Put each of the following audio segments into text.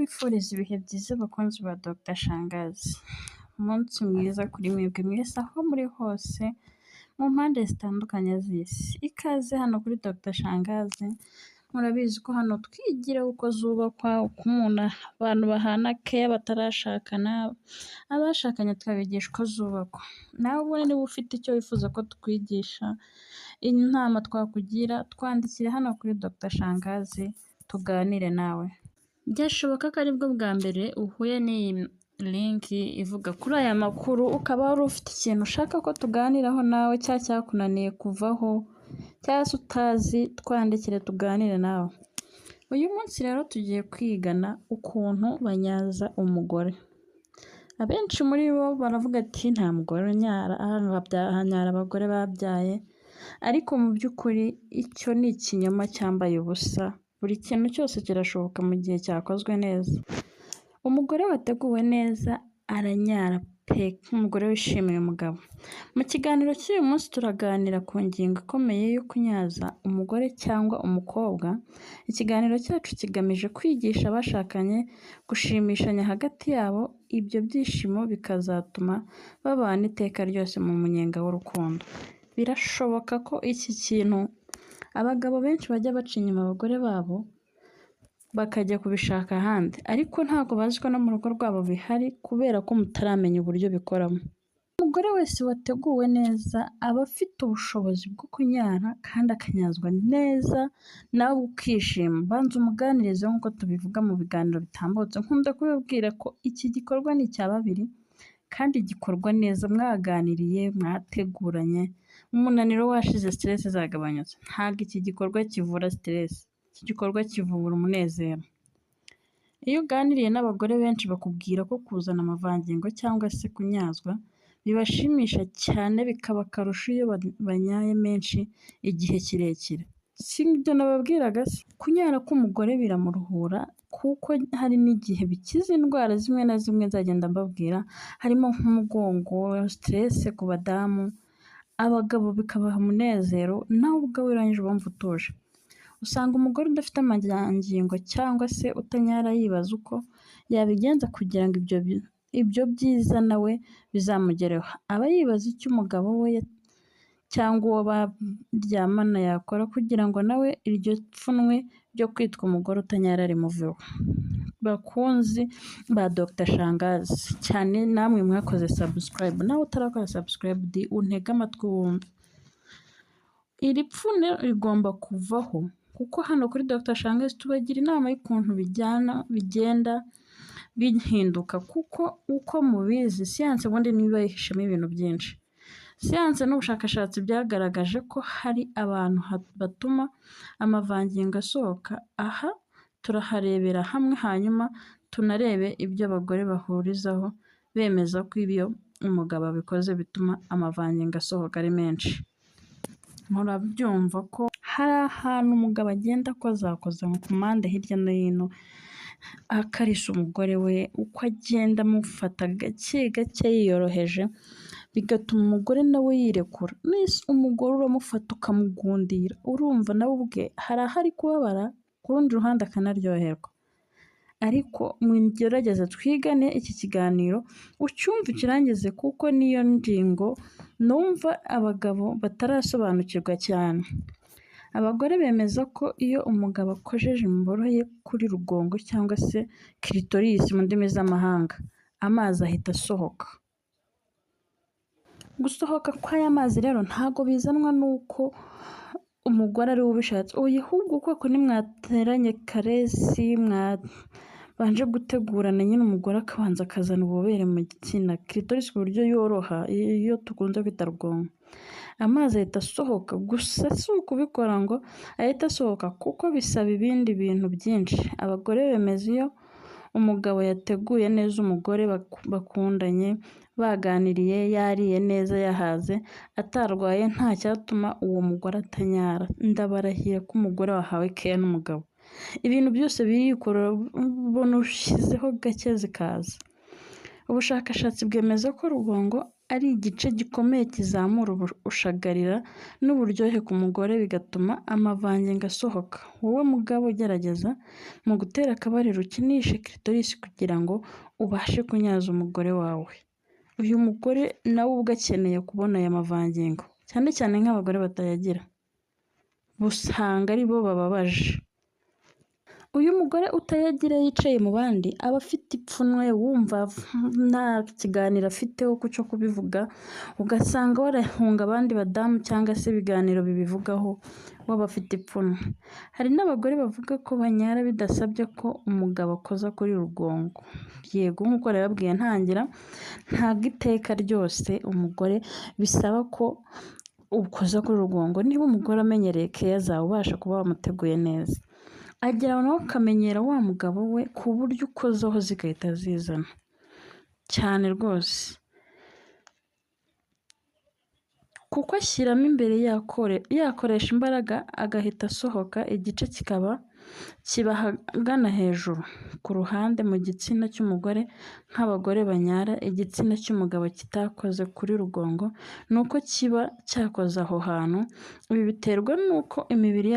ndabifuriza ibihe byiza bakunzi ba Dr Shangazi. Umunsi mwiza kuri mwebwe mwese aho muri hose mu mpande zitandukanye z'isi. Ikaze hano kuri Dr Shangazi. Murabizi ko hano twigira uko zubakwa, uko abantu bahana keya batarashakana, abashakanye tukabigisha uko zubakwa. Nawe ubundi niba ufite icyo wifuza ko tukwigisha, inama twakugira, twandikire hano kuri Dr Shangazi tuganire nawe. Byashoboka ko aribwo bwa mbere uhuye n'iyi linki ivuga kuri aya makuru, ukaba wari ufite ikintu ushaka ko tuganiraho nawe cyangwa cyakunaniye kuvaho cyangwa se utazi, twandikire tuganire nawe. Uyu munsi rero tugiye kwigana ukuntu banyaza umugore. Abenshi muri bo baravuga ati nta mugore unyara, hanyara abagore babyaye, ariko mu by'ukuri icyo ni ikinyoma cyambaye ubusa. Buri kintu cyose kirashoboka mu gihe cyakozwe neza. Umugore wateguwe neza aranyara pe, nk'umugore wishimiye umugabo. Mu kiganiro cy'uyu munsi turaganira ku ngingo ikomeye yo kunyaza umugore cyangwa umukobwa. Ikiganiro cyacu kigamije kwigisha abashakanye gushimishanya hagati yabo, ibyo byishimo bikazatuma babana iteka ryose mu munyenga w'urukundo. Birashoboka ko iki kintu abagabo benshi bajya baca inyuma abagore babo bakajya kubishaka ahandi, ariko ntabwo bazi ko no mu rugo rwabo bihari kubera ko mutaramenya uburyo bikoramo. Umugore wese wateguwe neza aba afite ubushobozi bwo kunyara kandi akanyazwa neza, nawe ukishima. Banza umuganirize nk'uko tubivuga mu biganiro bitambutse. Nkunda kubabwira ko iki gikorwa ni icya babiri kandi gikorwa neza, mwaganiriye, mwateguranye, umunaniro washize, stress zagabanyutse. Ntabwo iki gikorwa kivura stress, iki gikorwa kivura umunezero. Iyo uganiriye n'abagore benshi bakubwira ko kuzana amavangingo cyangwa se kunyazwa bibashimisha cyane, bikaba akarusho iyo banyaye menshi igihe kirekire. Si ibyo nababwiraga se? Kunyara k'umugore biramuruhura kuko hari n'igihe bikiza indwara zimwe na zimwe nzagenda mbabwira, harimo nk'umugongo, stress ku badamu. Abagabo bikabaha umunezero, nawe ubwawe urangije wumva utuje. Usanga umugore udafite amavangingo cyangwa se utanyara yibaza uko yabigenza kugira ngo ibyo byiza nawe bizamugereho. Aba yibaza icyo umugabo we cyangwa uwo baryamana yakora kugira ngo nawe iryo pfunwe ryo kwitwa umugore utanyara rimuveho. Bakunzi ba Dr Shangazi, cyane namwe mwakoze subscribe, nawe utarakora subscribe untege amatwi wumve. Iri pfunwe rigomba kuvaho kuko hano kuri Dr Shangazi tubagira inama y'ukuntu bigenda bihinduka, kuko uko mubizi siyanse ubundi niba yihishemo ibintu byinshi. Siyanse n'ubushakashatsi byagaragaje ko hari abantu batuma amavangingo asohoka. Aha turaharebera hamwe, hanyuma tunarebe ibyo abagore bahurizaho bemeza ko ibyo umugabo abikoze bituma amavangingo asohoka ari menshi. Murabyumva ko hari ahantu umugabo agenda akozakoza ku mpande hirya no hino, akarisa umugore we, uko agenda amufata gake gake yiyoroheje, bigatuma umugore nawe yirekura. Nese umugore uramufata ukamugundira, urumva nawe ubwe hari ahari kubabara, ku rundi ruhande akanaryoherwa. Ariko mugerageze twigane iki kiganiro ucyumve ukirangize, kuko niyo ngingo numva abagabo batarasobanukirwa cyane. Abagore bemeza ko iyo umugabo akojeje imboro ye kuri rugongo cyangwa se clitoris mu ndimi z'amahanga, amazi ahita asohoka. Gusohoka kw'aya mazi rero ntabwo bizanwa n'uko umugore ari we ubishatse, oya, ahubwo koko nimwateranye karesi, mwabanje gutegurana, nyine umugore akabanza akazana ububobere mu gitsina, clitoris ku buryo yoroha, iyo tukunze kwita rugongo, amazi ahita asohoka. Gusa si ukubikora ngo ahita asohoka kuko bisaba ibindi bintu byinshi. Abagore bemeza iyo umugabo yateguye neza umugore, bakundanye, baganiriye, yariye neza, yahaze, atarwaye, nta cyatuma uwo mugore atanyara. Ndabarahiye ko umugore wahawe keya n'umugabo, ibintu byose birikorera, ubona ushyizeho gake zikaza. Ubushakashatsi bwemeza ko rugongo ari igice gikomeye kizamura ubushagarira n'uburyohe ku mugore bigatuma amavangingo asohoka. Wowe mugabo gerageza mu gutera akabariro ukinishe clitoris kugira ngo ubashe kunyaza umugore wawe. Uyu mugore nawe ubwo akeneye kubona aya mavangingo, cyane cyane nk'abagore batayagira, usanga ari bo bababaje. Uyu mugore utayagira yicaye mu bandi aba afite ipfunwe, wumva nta kiganiro afiteho cyo kubivuga, ugasanga warahunga abandi badamu cyangwa se ibiganiro bibivugaho, waba afite ipfunwe. Hari n'abagore bavuga ko banyara bidasabye ko umugabo akoza kuri rugongo. Yego nk'uko nabibabwiye ntangira, ntabwo iteka ryose umugore bisaba ko ukoza kuri rugongo. Niba umugore amenyereye keya zawe ubasha kuba wamuteguye neza, agira nawe akamenyera wa mugabo we ku buryo ukozaho zigahita zizana cyane rwose, kuko ashyiramo imbere yakoresha imbaraga agahita asohoka, igice kiba ahagana hejuru ku ruhande mu gitsina cy'umugore. Nk'abagore banyara igitsina cy'umugabo kitakoze kuri rugongo ni uko kiba cyakoze aho hantu. Ibi biterwa n'uko imibiri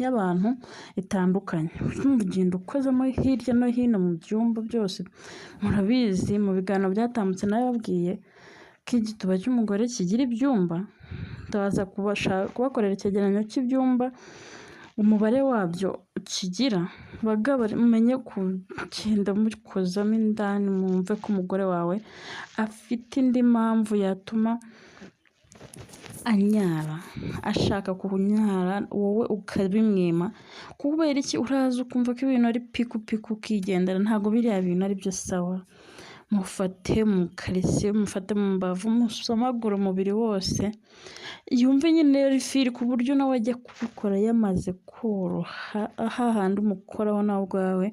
y'abantu itandukanye. Ugenda ukozemo hirya no hino mu byumba byose, murabizi mu biganiro byatambutse nabibabwiye ko igituba cy'umugore kigira ibyumba. Ndaza kubakorera icyegeranyo cy'ibyumba umubare wabyo kigira, bagabo mumenye kugenda mukozamo indani, mwumve ko umugore wawe afite indi mpamvu yatuma anyara, ashaka kunyara wowe ukabimwima. Kubera iki? Uraza ukumva ko ibintu ari piku piku ukigendera. Ntabwo biriya bintu ari byo sawa. Mufate mu karisiye, mufate mu mbavu, musomagure umubiri wose, yumve nyine firi ku buryo nawe ajya kubikora yamaze koroha, hahandi umukoraho nawe ubwawe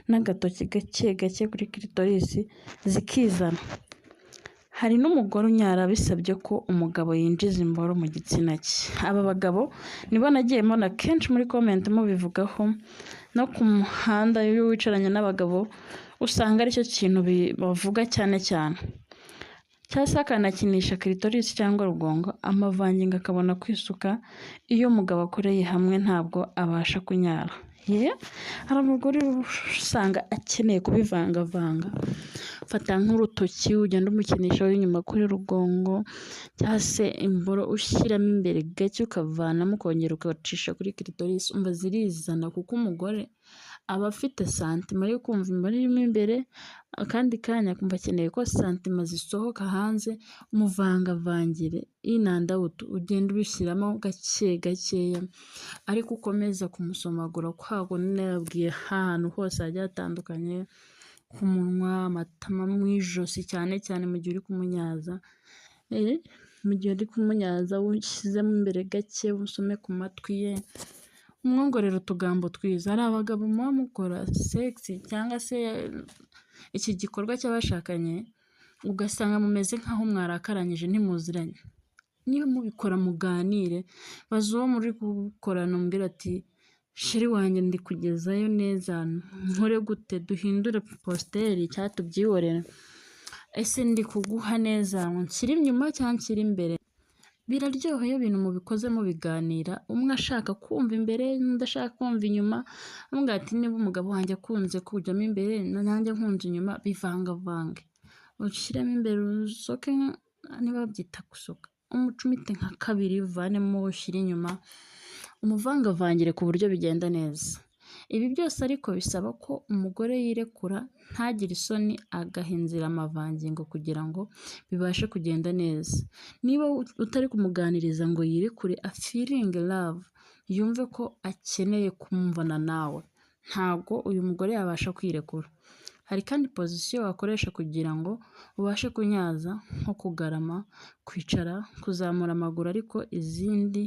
n'agatoki gake gake kuri clitoris zikizana. Hari n'umugore unyara bisabye ko umugabo yinjiza imboro mu gitsina cye. Aba bagabo nibo nagiye mbona kenshi muri comment mubivugaho, no ku muhanda iyo wicaranye n'abagabo usanga aricyo kintu bavuga cyane cyane. Cyangwa se akanakinisha clitoris cyangwa rugongo, amavangingo akabona kwisuka. Iyo umugabo akoreye hamwe ntabwo abasha kunyara. Hari umugore usanga akeneye kubivangavanga, fata nk'urutoki ugenda umukinisha w'inyuma kuri rugongo, cyangwa se imboro ushyiramo imbere gake ukavanamo ukongera ukacisha kuri clitoris, umva zirizana kuko umugore aba afite santima yo kumva imboro irimo imbere, akandi kanya akumva akeneye ko santima zisohoka hanze. Umuvangavangire inandawutu ugenda ubishyiramo gake gakeya, ariko ukomeza kumusomagura kwago nabwiye ahantu hose hagiye hatandukanye, ku munwa, amatama, mu ijosi, cyane cyane mu gihe uri kumunyaza. Mu gihe uri kumunyaza ushyizemo imbere gake, usome ku matwi ye, umwongorera utugambo twiza. Hari abagabo muba mukora sex cyangwa se iki gikorwa cy'abashakanye ugasanga mumeze nk'aho mwarakaranyije ntimuziranye. Niba mubikora muganire, baza uwo muri gukorana umbwira ati sheri wanjye ndi kugezayo neza, nkore gute, duhindure posteri cyangwa tubyihorere, ese ndi kuguha neza, nshyire inyuma cyangwa nshyire imbere. Biraryoha iyo ibintu mubikoze mubiganira, umwe ashaka kumva imbere n'undi ashaka kumva inyuma. Umwe ati niba umugabo wanjye akunze kujyamo imbere nanjye nkunze inyuma, bivangavange, ushyiremo imbere usoke, niba babyita gusoka, umucumite nka kabiri uvanemo ushyire inyuma, umuvangavangire ku buryo bigenda neza. Ibi byose ariko bisaba ko umugore yirekura, ntagire isoni, agahinzira amavangingo kugira ngo bibashe kugenda neza. Niba utari kumuganiriza ngo yirekure, feeling love, yumve ko akeneye kumvana nawe, ntabwo uyu mugore yabasha kwirekura. Hari kandi pozisiyo wakoresha kugira ngo ubashe kunyaza, nko kugarama, kwicara, kuzamura amaguru, ariko izindi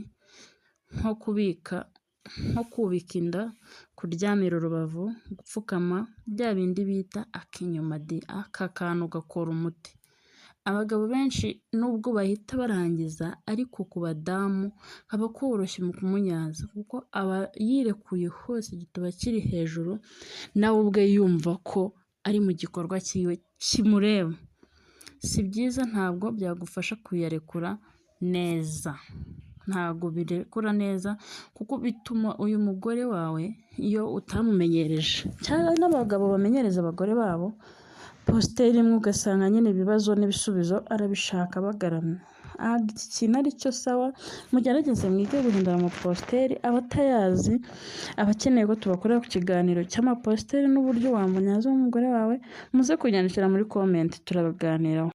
nko kubika inda, kuryamira urubavu, gupfukama, bya bindi bita akinyuma, aka kantu gakora umuti. Abagabo benshi nubwo bahita barangiza, ariko ku badamu haba koroshye mu kumunyaza kuko aba yirekuye hose, igituba kiri hejuru, nawe ubwe yumva ko ari mu gikorwa cyiwe kimureba. Si byiza, ntabwo byagufasha kuyarekura neza. Ntabwo birekura neza kuko bituma uyu mugore wawe iyo utamumenyereje, cyangwa n'abagabo bamenyereza abagore babo positeri imwe, ugasanga nyine ibibazo n'ibisubizo arabishaka bagaramye. Iki kintu ari cyo sawa, mugerageze mwige guhindura amapositeri. Abatayazi, abakeneye ko tubakorera ku kiganiro cy'amapositeri n'uburyo wamunyaza umugore wawe, muze kunyandikira muri komenti turabaganiraho.